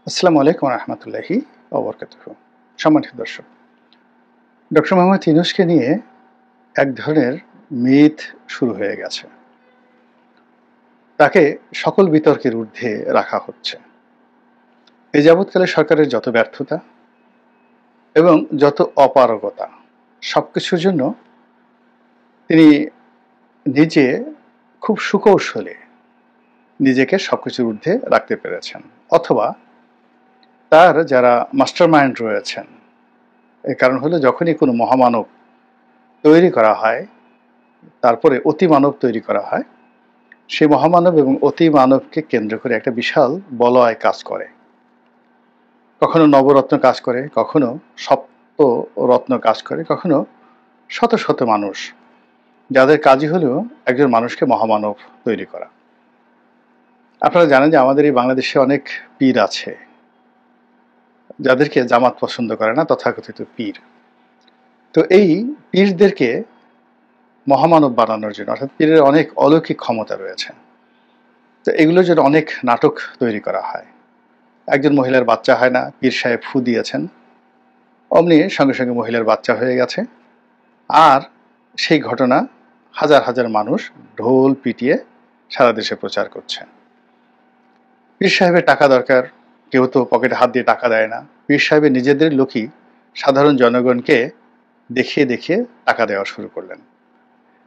আসসালামু আলাইকুম রহমতুল্লাহি ওবরকাতুহু। সম্মানিত দর্শক, ডক্টর মোহাম্মদ ইউনূসকে নিয়ে এক ধরনের মিথ শুরু হয়ে গেছে। তাকে সকল বিতর্কের ঊর্ধ্বে রাখা হচ্ছে। এই যাবৎকালে সরকারের যত ব্যর্থতা এবং যত অপারগতা, সবকিছুর জন্য তিনি নিজে খুব সুকৌশলে নিজেকে সবকিছুর ঊর্ধ্বে রাখতে পেরেছেন, অথবা তার যারা মাস্টার মাইন্ড রয়েছেন। এর কারণ হলো, যখনই কোনো মহামানব তৈরি করা হয়, তারপরে অতিমানব তৈরি করা হয়, সেই মহামানব এবং অতিমানবকে কেন্দ্র করে একটা বিশাল বলয় কাজ করে। কখনো নবরত্ন কাজ করে, কখনো সপ্তরত্ন কাজ করে, কখনো শত শত মানুষ, যাদের কাজই হলো একজন মানুষকে মহামানব তৈরি করা। আপনারা জানেন যে আমাদের এই বাংলাদেশে অনেক পীর আছে, যাদেরকে জামাত পছন্দ করে না, তথাকথিত পীর। তো এই পীরদেরকে মহামানব বানানোর জন্য, অর্থাৎ পীরের অনেক অলৌকিক ক্ষমতা রয়েছে, তো এগুলোর জন্য অনেক নাটক তৈরি করা হয়। একজন মহিলার বাচ্চা হয় না, পীর সাহেব ফু দিয়েছেন, অমনি সঙ্গে সঙ্গে মহিলার বাচ্চা হয়ে গেছে। আর সেই ঘটনা হাজার হাজার মানুষ ঢোল পিটিয়ে সারা দেশে প্রচার করছে। পীর সাহেবের টাকা দরকার, কেউ তো পকেটে হাত দিয়ে টাকা দেয় না। পীর সাহেবের নিজেদের লোকই সাধারণ জনগণকে দেখিয়ে দেখিয়ে টাকা দেওয়া শুরু করলেন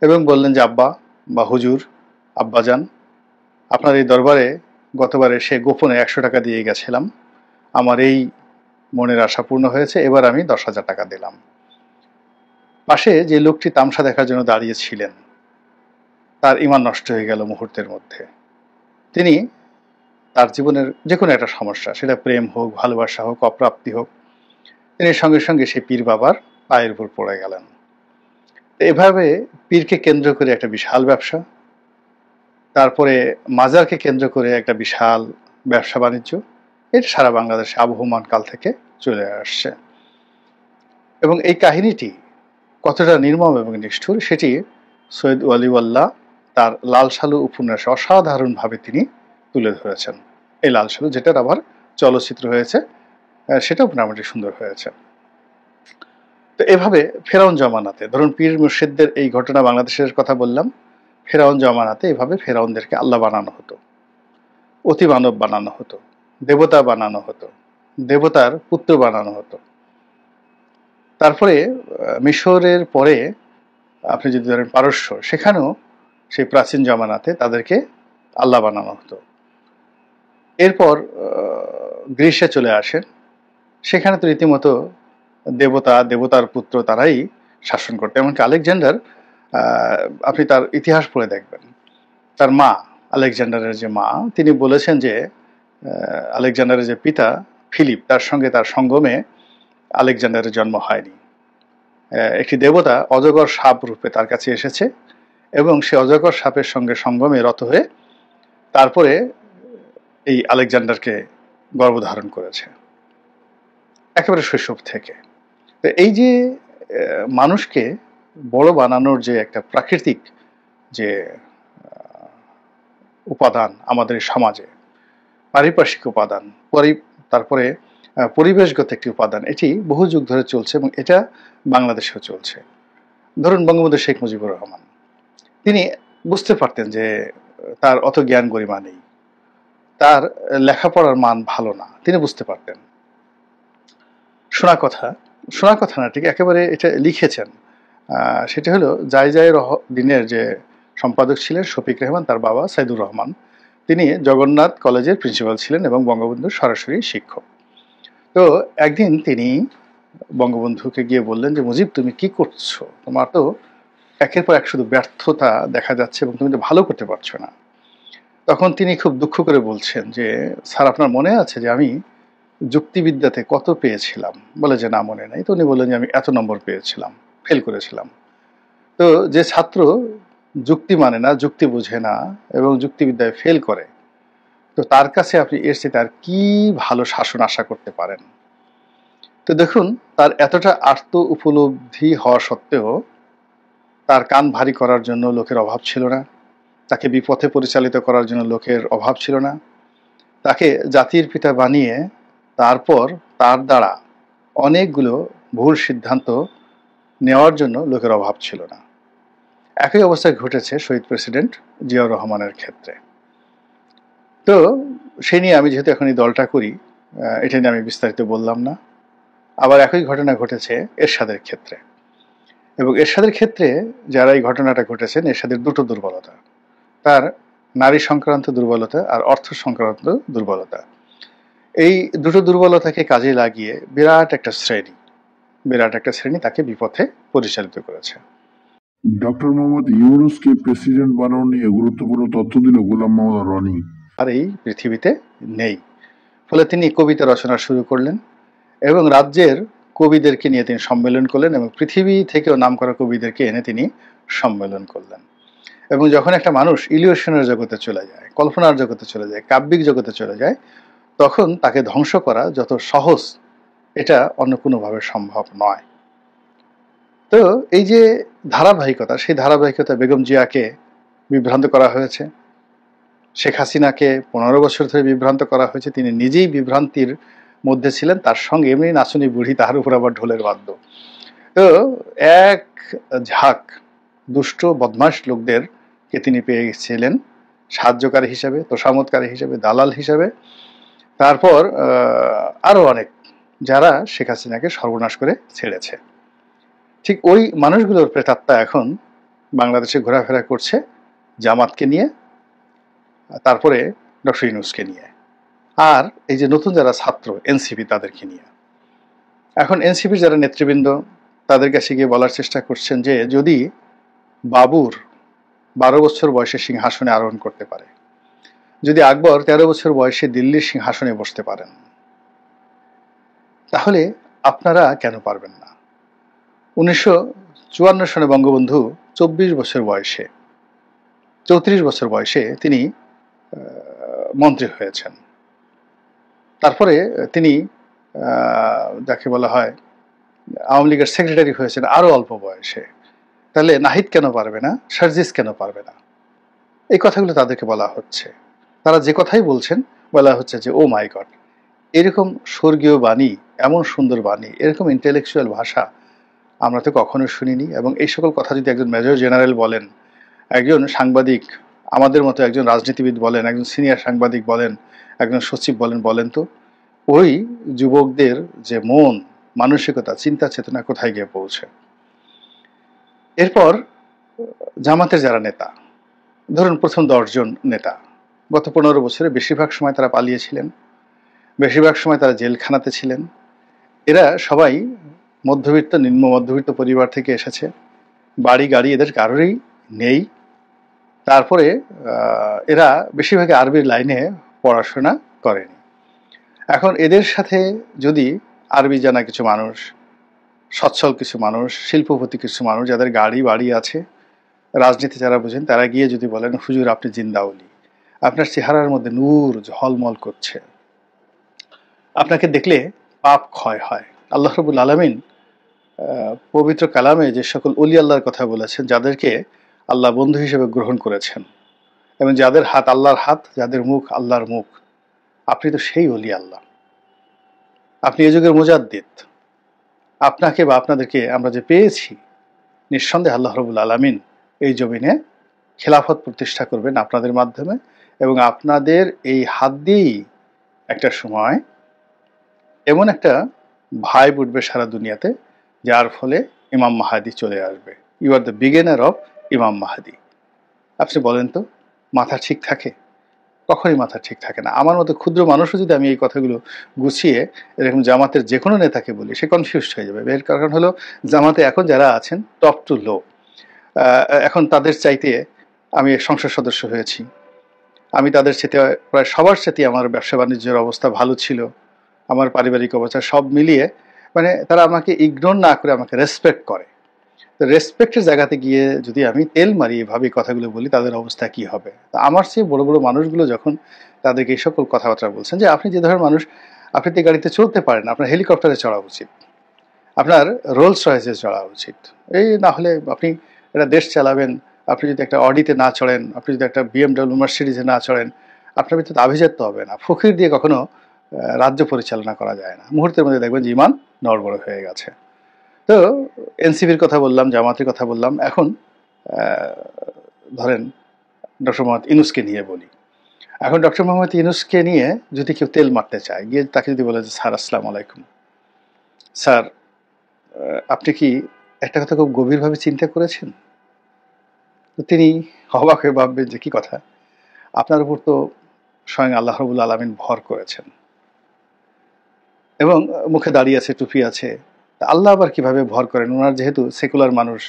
এবং বললেন যে, আব্বা বা হুজুর, আব্বাজান, আপনার এই দরবারে গতবারে সে গোপনে 100 টাকা দিয়ে গেছিলাম, আমার এই মনের আশা পূর্ণ হয়েছে, এবার আমি 10,000 টাকা দিলাম। পাশে যে লোকটি তামসা দেখার জন্য দাঁড়িয়েছিলেন, তার ঈমান নষ্ট হয়ে গেল মুহূর্তের মধ্যে। তিনি তার জীবনের যে কোনো একটা সমস্যা, সেটা প্রেম হোক, ভালোবাসা হোক, অপ্রাপ্তি হোক, তিনি সঙ্গে সঙ্গে সেই পীর বাবার পায়ের উপর পড়ে গেলেন। এভাবে পীরকে কেন্দ্র করে একটা বিশাল ব্যবসা, তারপরে মাজারকে কেন্দ্র করে একটা বিশাল ব্যবসা বাণিজ্য, এটা সারা বাংলাদেশে আবহমান কাল থেকে চলে আসছে। এবং এই কাহিনীটি কতটা নির্মম এবং নিষ্ঠুর, সেটি সৈয়দ ওয়ালিউল্লাহ তার লাল সালু উপন্যাসে অসাধারণভাবে তিনি তুলে ধরেছেন। এই লাল সালু, যেটার আবার চলচ্চিত্র হয়েছে, সেটাও মোটামুটি সুন্দর হয়েছে। তো এভাবে ফেরাউন জমানাতে, ধরুন পীর মুর্শিদদের এই ঘটনা বাংলাদেশের কথা বললাম, ফেরাউন জমানাতে এভাবে ফেরাউনদেরকে আল্লাহ বানানো হতো, অতিমানব বানানো হতো, দেবতা বানানো হতো, দেবতার পুত্র বানানো হতো। তারপরে মিশরের পরে আপনি যদি ধরেন পারস্য, সেখানেও সেই প্রাচীন জমানাতে তাদেরকে আল্লাহ বানানো হতো। এরপর গ্রীসে চলে আসেন, সেখানে তো রীতিমতো দেবতা, দেবতার পুত্র তারাই শাসন করতো। এমনকি আলেকজান্ডার, আপনি তার ইতিহাস পড়ে দেখবেন, তার মা, আলেকজান্ডারের যে মা, তিনি বলেছেন যে আলেকজান্ডারের যে পিতা ফিলিপ, তার সঙ্গে তার সঙ্গমে আলেকজান্ডারের জন্ম হয়নি। একটি দেবতা অজগর সাপ রূপে তার কাছে এসেছে এবং সে অজগর সাপের সঙ্গে সঙ্গমে রত হয়ে তারপরে এই আলেকজান্ডারকে গর্ভধারণ করেছে একেবারে শৈশব থেকে। তো এই যে মানুষকে বড় বানানোর যে একটা প্রাকৃতিক যে উপাদান আমাদের সমাজে, পারিপার্শ্বিক উপাদান, তারপরে পরিবেশগত একটি উপাদান, এটি বহু যুগ ধরে চলছে এবং এটা বাংলাদেশেও চলছে। ধরুন বঙ্গবন্ধু শেখ মুজিবুর রহমান, তিনি বুঝতে পারতেন যে তার অত জ্ঞান গরিমা নেই, তার লেখাপড়ার মান ভালো না, তিনি বুঝতে পারতেন। শোনা কথা না, ঠিক একেবারে এটা লিখেছেন। সেটা হলো জায় দিনের যে সম্পাদক ছিলেন শফিক রেহমান, তার বাবা সাইদুর রহমান, তিনি জগন্নাথ কলেজের প্রিন্সিপাল ছিলেন এবং বঙ্গবন্ধুর সরাসরি শিক্ষক। তো একদিন তিনি বঙ্গবন্ধুকে গিয়ে বললেন যে, মুজিব, তুমি কি করছো? তোমার তো একের পর এক শুধু ব্যর্থতা দেখা যাচ্ছে এবং তুমি তো ভালো করতে পারছো না। তখন তিনি খুব দুঃখ করে বলছেন যে, স্যার, আপনার মনে আছে যে আমি যুক্তিবিদ্যাতে কত পেয়েছিলাম? বলে যে, না, মনে নাই। তো উনি বললেন যে, আমি এত নম্বর পেয়েছিলাম, ফেল করেছিলাম। তো যে ছাত্র যুক্তি মানে না, যুক্তি বুঝে না এবং যুক্তিবিদ্যায় ফেল করে, তো তার কাছে আপনি এর চেয়ে তার কি ভালো শাসন আশা করতে পারেন? তো দেখুন, তার এতটা আর্ত উপলব্ধি হওয়া সত্ত্বেও তার কান ভারী করার জন্য লোকের অভাব ছিল না, তাকে বিপথে পরিচালিত করার জন্য লোকের অভাব ছিল না, তাকে জাতির পিতা বানিয়ে তারপর তার দ্বারা অনেকগুলো ভুল সিদ্ধান্ত নেওয়ার জন্য লোকের অভাব ছিল না। একই অবস্থা ঘটেছে শহীদ প্রেসিডেন্ট জিয়াউর রহমানের ক্ষেত্রে। তো সেই নিয়ে আমি যেহেতু এখন এই দলটা করি, এটা নিয়ে আমি বিস্তারিত বললাম না। আবার একই ঘটনা ঘটেছে এরশাদের ক্ষেত্রে, এবং এরশাদের ক্ষেত্রে যারা এই ঘটনাটা ঘটেছেন, এরশাদের দুটো দুর্বলতা, তার নারী সংক্রান্ত দুর্বলতা আর অর্থ সংক্রান্ত দুর্বলতা। এই দুটো দুর্বলতাকে কাজে লাগিয়ে বিরাট একটা শ্রেণী তাকে বিপথে পরিচালিত করেছে। ডক্টর মোহাম্মদ ইউনূসকে প্রেসিডেন্ট বানানো নিয়ে গুরুত্বপূর্ণ তথ্য দিল গোলাম মোহাম্মদ রনি। আর এই পৃথিবীতে নেই। ফলে তিনি কবিতা রচনা শুরু করলেন এবং রাজ্যের কবিদেরকে নিয়ে তিনি সম্মেলন করলেন এবং পৃথিবী থেকেও নামকরা কবিদেরকে এনে তিনি সম্মেলন করলেন। এবং যখন একটা মানুষ ইলিউশনের জগতে চলে যায়, কল্পনার জগতে চলে যায়, কাব্যিক জগতে চলে যায়, তখন তাকে ধ্বংস করা যত সহজ, এটা অন্য কোনোভাবে সম্ভব নয়। তো এই যে ধারাবাহিকতা, সেই ধারাবাহিকতা বেগম জিয়াকে বিভ্রান্ত করা হয়েছে, শেখ হাসিনাকে 15 বছর ধরে বিভ্রান্ত করা হয়েছে, তিনি নিজেই বিভ্রান্তির মধ্যে ছিলেন, তার সঙ্গে এমনি নাচুনি বুড়ি, তার উপর আবার ঢোলের বাদ্য। তো এক ঝাঁক দুষ্ট বদমাশ লোকদেরকে তিনি পেয়ে গেছিলেন সাহায্যকারী হিসেবে, তোষামতকারী হিসেবে, দালাল হিসেবে। তারপর আরো অনেক, যারা শেখ হাসিনাকে সর্বনাশ করে ছেড়েছে। ঠিক ওই মানুষগুলোর প্রেতাত্মা এখন বাংলাদেশে ঘোরাফেরা করছে, জামাতকে নিয়ে, তারপরে ডক্টর ইউনূসকে নিয়ে, আর এই যে নতুন যারা ছাত্র এনসিপি, তাদেরকে নিয়ে। এখন এনসিপির যারা নেতৃবৃন্দ, তাদের কাছে গিয়ে বলার চেষ্টা করছেন যে যদি বাবুর 12 বছর বয়সে সিংহাসনে আরোহণ করতে পারে, যদি আকবর 13 বছর বয়সে দিল্লির সিংহাসনে বসতে পারেন, তাহলে আপনারা কেন পারবেন না? 1954 সনে বঙ্গবন্ধু 34 বছর বয়সে তিনি মন্ত্রী হয়েছেন। তারপরে তিনি যাকে বলা হয় আওয়ামী লীগের সেক্রেটারি হয়েছেন আরো অল্প বয়সে। তাহলে নাহিদ কেন পারবে না, সার্জিস কেন পারবে না? এই কথাগুলো তাদেরকে বলা হচ্ছে। তারা যে কথাই বলছেন, বলা হচ্ছে যে ও মাই গড, এরকম স্বর্গীয় বাণী, এমন সুন্দর বাণী, এরকম ইন্টেলেকচুয়াল ভাষা আমরা তো কখনো শুনিনি। এবং এই সকল কথা যদি একজন মেজর জেনারেল বলেন, একজন সাংবাদিক, আমাদের মতো একজন রাজনীতিবিদ বলেন, একজন সিনিয়র সাংবাদিক বলেন, একজন সচিব বলেন তো ওই যুবকদের যে মন মানসিকতা, চিন্তা চেতনা কোথায় গিয়ে পৌঁছে। এরপর জামাতের যারা নেতা, ধরুন প্রথম 10 জন নেতা, গত 15 বছরে বেশিরভাগ সময় তারা পালিয়েছিলেন, বেশিরভাগ সময় তারা জেলখানাতে ছিলেন। এরা সবাই মধ্যবিত্ত, নিম্ন মধ্যবিত্ত পরিবার থেকে এসেছে, বাড়ি গাড়ি এদের কারোরই নেই। তারপরে এরা বেশিরভাগ আরবির লাইনে পড়াশোনা করেনি। এখন এদের সাথে যদি আরবি জানা কিছু মানুষ, সচ্ছল কিছু মানুষ, শিল্পপতি কিছু মানুষ, যাদের গাড়ি বাড়ি আছে, রাজনীতি যারা বুঝেন, তারা গিয়ে যদি বলেন হুজুর আপনি জিন্দাউলি, আপনার চেহারার মধ্যে নূর ঝলমল করছে, আপনাকে দেখলে পাপ ক্ষয় হয়। আল্লাহ রাব্বুল আলামিন পবিত্র কালামে যে সকল ওলি আল্লাহর কথা বলেছেন, যাদেরকে আল্লাহ বন্ধু হিসেবে গ্রহণ করেছেন, এবং যাদের হাত আল্লাহর হাত, যাদের মুখ আল্লাহর মুখ, আপনি তো সেই ওলি আল্লাহ, আপনি এ যুগের মুজাদ্দিদ। আপনাকে বা আপনাদেরকে আমরা যে পেয়েছি, নিঃসন্দেহে আল্লাহ রাব্বুল আলামিন এই জমিনে খেলাফত প্রতিষ্ঠা করবেন আপনাদের মাধ্যমে, এবং আপনাদের এই হাত দিয়েই একটা সময় এমন একটা ভাইব উঠবে সারা দুনিয়াতে, যার ফলে ইমাম মাহাদি চলে আসবে। You are the beginner of Imam Mahdi. আপনি বলেন তো, মাথা ঠিক থাকে? কখনই মাথা ঠিক থাকে না। আমার মতো ক্ষুদ্র মানুষও যদি আমি এই কথাগুলো গুছিয়ে এরকম জামাতের যে কোনো নেতাকে বলি, সে কনফিউজড হয়ে যাবে। এর কারণ হলো জামাতে এখন যারা আছেন টপ টু লো, এখন তাদের চাইতে আমি সংসদ সদস্য হয়েছি, আমি তাদের সাথে প্রায় সবার সাথে আমার ব্যবসা বাণিজ্যের অবস্থা ভালো ছিল, আমার পারিবারিক অবস্থা সব মিলিয়ে, মানে তারা আমাকে ইগনোর না করে আমাকে রেসপেক্ট করে। তো রেসপেক্টের জায়গাতে গিয়ে যদি আমি তেল মারি এভাবে কথাগুলো বলি, তাদের অবস্থা কি হবে? তা আমার চেয়ে বড় বড় মানুষগুলো যখন তাদেরকে এই সকল কথাবার্তা বলছেন, যে আপনি যে ধরনের মানুষ, আপনি তো গাড়িতে চলতে পারেন, আপনার হেলিকপ্টারে চড়া উচিত, আপনার রোলস রয়েসে চড়া উচিত, এই না হলে আপনি একটা দেশ চালাবেন, আপনি যদি একটা অডিতে না চড়েন, আপনি যদি একটা BMW মার্সিডিজে না চড়েন, আপনার ভিতরে আভিজাত্য হবে না। ফকির দিয়ে কখনো রাজ্য পরিচালনা করা যায় না, মুহূর্তের মধ্যে দেখবেন যে ইমান নড়বড় হয়ে গেছে। তো এনসিপির কথা বললাম, জামাতের কথা বললাম, এখন ধরেন ডক্টর মোহাম্মদ ইউনূসকে নিয়ে বলি। এখন ডক্টর মোহাম্মদ ইউনূসকে নিয়ে যদি কেউ তেল মারতে চায়, গিয়ে তাকে যদি বলে যে স্যার আসসালামু আলাইকুম, স্যার আপনি কি একটা কথা খুব গভীরভাবে চিন্তা করেছেন? তো তিনি অবাক হয়ে ভাববেন যে কি কথা, আপনার উপর তো স্বয়ং আল্লাহ রাব্বুল আলামিন ভর করেছেন এবং মুখে দাঁড়িয়ে আছে, টুপি আছে, আল্লাহ আবার কিভাবে ভর করেন? ওনার যেহেতু সেকুলার মানুষ,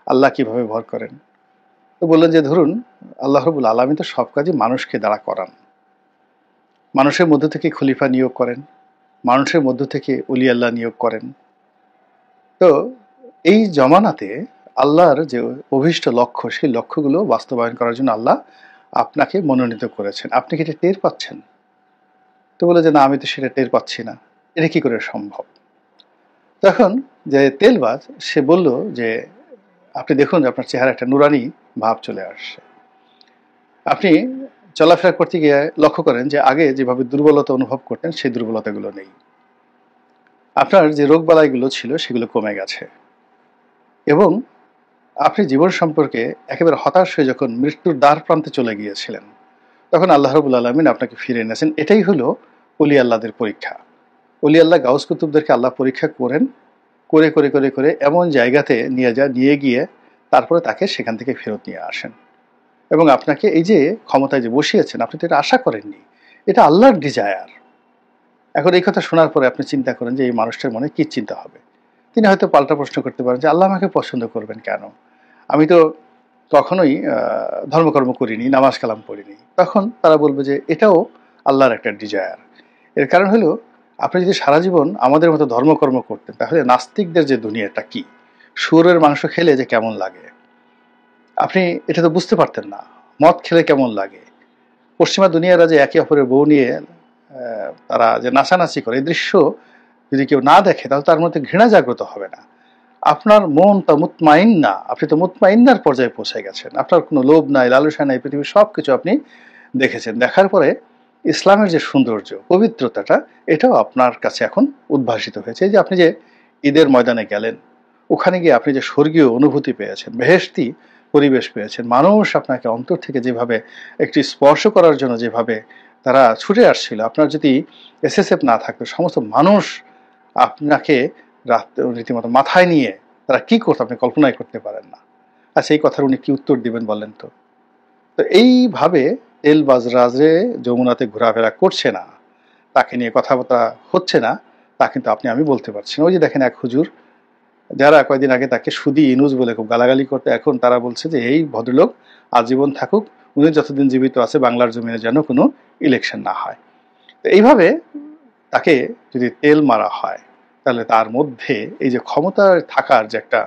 আল্লাহ কিভাবে ভর করেন? তো বললেন যে ধরুন আল্লাহ রাব্বুল আলামিন তো সব কাজে মানুষকে দাঁড়া করান, মানুষের মধ্য থেকে খলিফা নিয়োগ করেন, মানুষের মধ্য থেকে ওলি আল্লাহ নিয়োগ করেন। তো এই জমানাতে আল্লাহর যে অভীষ্ট লক্ষ্য, সেই লক্ষ্যগুলো বাস্তবায়ন করার জন্য আল্লাহ আপনাকে মনোনীত করেছেন, আপনি কি এটা টের পাচ্ছেন? তো বলে যে না, আমি তো সেটা টের পাচ্ছি না, এটা কি করে সম্ভব? তখন যে তেলবাজ সে বলল যে আপনি দেখুন যে আপনার চেহারা একটা নুরানি ভাব চলে আসছে, আপনি চলাফেরা করতে গিয়ে লক্ষ্য করেন যে আগে যেভাবে দুর্বলতা অনুভব করতেন সেই দুর্বলতাগুলো নেই, আপনার যে রোগবালাইগুলো ছিল সেগুলো কমে গেছে, এবং আপনি জীবন সম্পর্কে একেবারে হতাশ হয়ে যখন মৃত্যুর দ্বার প্রান্তে চলে গিয়েছিলেন, তখন আল্লাহ রাব্বুল আলামিন আপনাকে ফিরে এনেছেন। এটাই হলো ওলি আল্লাহদের পরীক্ষা। ওলি আল্লাহ গাউস কুতুবদেরকে আল্লাহ পরীক্ষা করেন, করে করে করে করে এমন জায়গাতে নিয়ে গিয়ে তারপরে তাকে সেখান থেকে ফেরত নিয়ে আসেন, এবং আপনাকে এই যে ক্ষমতায় যে বসিয়েছেন, আপনি তো এটা আশা করেননি, এটা আল্লাহর ডিজায়ার। এখন এই কথা শোনার পরে আপনি চিন্তা করেন যে এই মানুষটার মনে কি চিন্তা হবে। তিনি হয়তো পাল্টা প্রশ্ন করতে পারেন যে আল্লাহ আমাকে পছন্দ করবেন কেন? আমি তো কখনোই ধর্মকর্ম করিনি, নামাজ কালাম পড়িনি। তখন তারা বলবে যে এটাও আল্লাহর একটা ডিজায়ার। এর কারণ হলো আপনি যদি সারা জীবন আমাদের মতো ধর্মকর্ম করতেন, তাহলে নাস্তিকদের যে দুনিয়াটা কি, শুয়োরের মাংস খেলে যে কেমন লাগে আপনি এটা তো বুঝতে পারতেন না, মদ খেলে কেমন লাগে, পশ্চিমা দুনিয়ারা যে একে অপরের বউ নিয়ে তারা যে নাচানাচি করে, এই দৃশ্য যদি কেউ না দেখে তাহলে তার মধ্যে ঘৃণা জাগ্রত হবে না। আপনার মন তা মুতমাইন্না, আপনি তো মুতমাইন্নার পর্যায়ে পৌঁছে গেছেন, আপনার কোনো লোভ নাই, লালসা নাই, পৃথিবীর সব কিছু আপনি দেখেছেন। দেখার পরে ইসলামের যে সৌন্দর্য, পবিত্রতাটা, এটাও আপনার কাছে এখন উদ্ভাসিত হয়েছে। এই যে আপনি যে ঈদের ময়দানে গেলেন, ওখানে গিয়ে আপনি যে স্বর্গীয় অনুভূতি পেয়েছেন, বেহেশতি পরিবেশ পেয়েছেন, মানুষ আপনাকে অন্তর থেকে যেভাবে একটি স্পর্শ করার জন্য যেভাবে তারা ছুটে আসছিল, আপনার যদি এসএসএফ না থাকতো, সমস্ত মানুষ আপনাকে রীতিমতো মাথায় নিয়ে তারা কি করতো আপনি কল্পনাই করতে পারেন না। আচ্ছা, এই কথার উনি কি উত্তর দিবেন বলেন তো? তো এইভাবে তেলবাজরাজে যমুনাতে ঘোরাফেরা করছে না, তাকে নিয়ে কথাবার্তা হচ্ছে না, তা কিন্তু আমি বলতে পারছি না। ওই যে দেখেন এক হুজুর, যারা কয়েকদিন আগে তাকে সুদি ইনুস বলে খুব গালাগালি করতে, এখন তারা বলছে যে এই ভদ্রলোক আজীবন থাকুক, উনি যতদিন জীবিত আছে বাংলার জমিনে যেন কোনো ইলেকশন না হয়। তো এইভাবে তাকে যদি তেল মারা হয়, তাহলে তার মধ্যে এই যে ক্ষমতায় থাকার যে একটা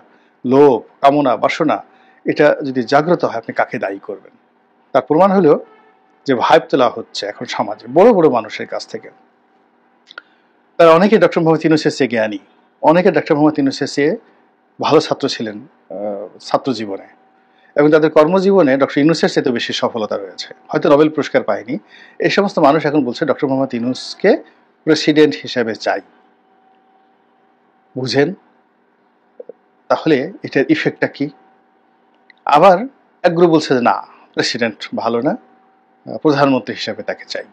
লোভ, কামনা, বাসনা, এটা যদি জাগ্রত হয়, আপনি কাকে দায়ী করবেন? তার প্রমাণ হলো যে ভাইব তোলা হচ্ছে এখন সমাজে বড় বড় মানুষের কাছ থেকে। তারা অনেকে ডক্টর মোহাম্মদ ইউনূসের চেয়ে জ্ঞানী, অনেকে ডক্টর মোহাম্মদ ইউনূসের চেয়ে ভালো ছাত্র ছিলেন ছাত্র জীবনে, এবং তাদের কর্মজীবনে ডক্টর ইউনূসের চেয়ে বেশি সফলতা রয়েছে, হয়তো নোবেল পুরস্কার পায়নি। এই সমস্ত মানুষ এখন বলছে ডক্টর মোহাম্মদ ইউনূসকে প্রেসিডেন্ট হিসেবে চাই। বুঝেন তাহলে এটার ইফেক্টটা কি? আবার এক গ্রুপ বলছে যে না, প্রেসিডেন্ট ভালো না, প্রধানমন্ত্রী হিসেবে তাকে চাই,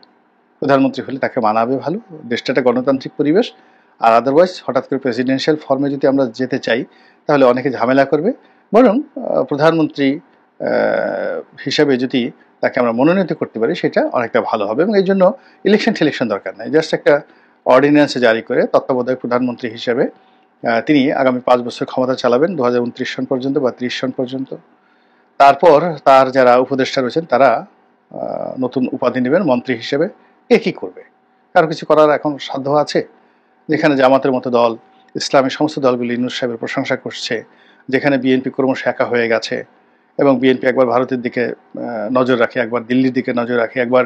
প্রধানমন্ত্রী হলে তাকে মানাবে ভালো, দেশটা একটা গণতান্ত্রিক পরিবেশ। আর আদারওয়াইজ হঠাৎ করে প্রেসিডেন্সিয়াল ফর্মে যদি আমরা যেতে চাই, তাহলে অনেকে ঝামেলা করবে। বরং প্রধানমন্ত্রী হিসাবে যদি তাকে আমরা মনোনীত করতে পারি, সেটা অনেকটা ভালো হবে। এবং এই জন্য ইলেকশন দরকার নাই, জাস্ট একটা অর্ডিন্যান্স জারি করে তত্ত্বাবধায়ক প্রধানমন্ত্রী হিসেবে তিনি আগামী 5 বছর ক্ষমতা চালাবেন, 2029 সন পর্যন্ত বা 30 সন পর্যন্ত। তারপর তার যারা উপদেষ্টা রয়েছেন তারা নতুন উপাধি নেবেন মন্ত্রী হিসেবে। কে কি করবে? কারো কিছু করার এখন সাধ্য আছে? যেখানে জামাতের মতো দল, ইসলামী সমস্ত দলগুলি ইউনূস সাহেবের প্রশংসা করছে, যেখানে বিএনপি ক্রমশ একা হয়ে গেছে, এবং বিএনপি একবার ভারতের দিকে নজর রাখে, একবার দিল্লির দিকে নজর রাখে, একবার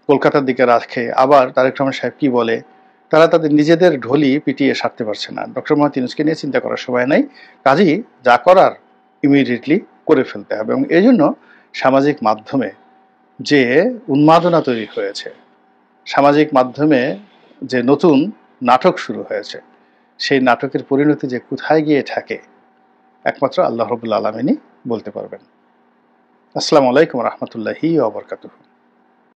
কলকাতার দিকে রাখে, আবার তারেক রহমান সাহেব কি বলে, তারা তাদের নিজেদের ঢলি পিটিয়ে সারতে পারছে না। ডক্টর মোহাম্মদ ইউনূসকে নিয়ে চিন্তা করার সময় নাই, কাজেই যা করার ইমিডিয়েটলি করে ফেলতে হবে। এবং এই জন্য সামাজিক মাধ্যমে যে উন্মাদনা তৈরি হয়েছে, সামাজিক মাধ্যমে যে নতুন নাটক শুরু হয়েছে, সেই নাটকের পরিণতি যে কোথায় গিয়ে থাকে একমাত্র আল্লাহ রাব্বুল আলামিনই বলতে পারবেন। আসসালামু আলাইকুম ওয়া রাহমাতুল্লাহি ওয়া বারাকাতুহু।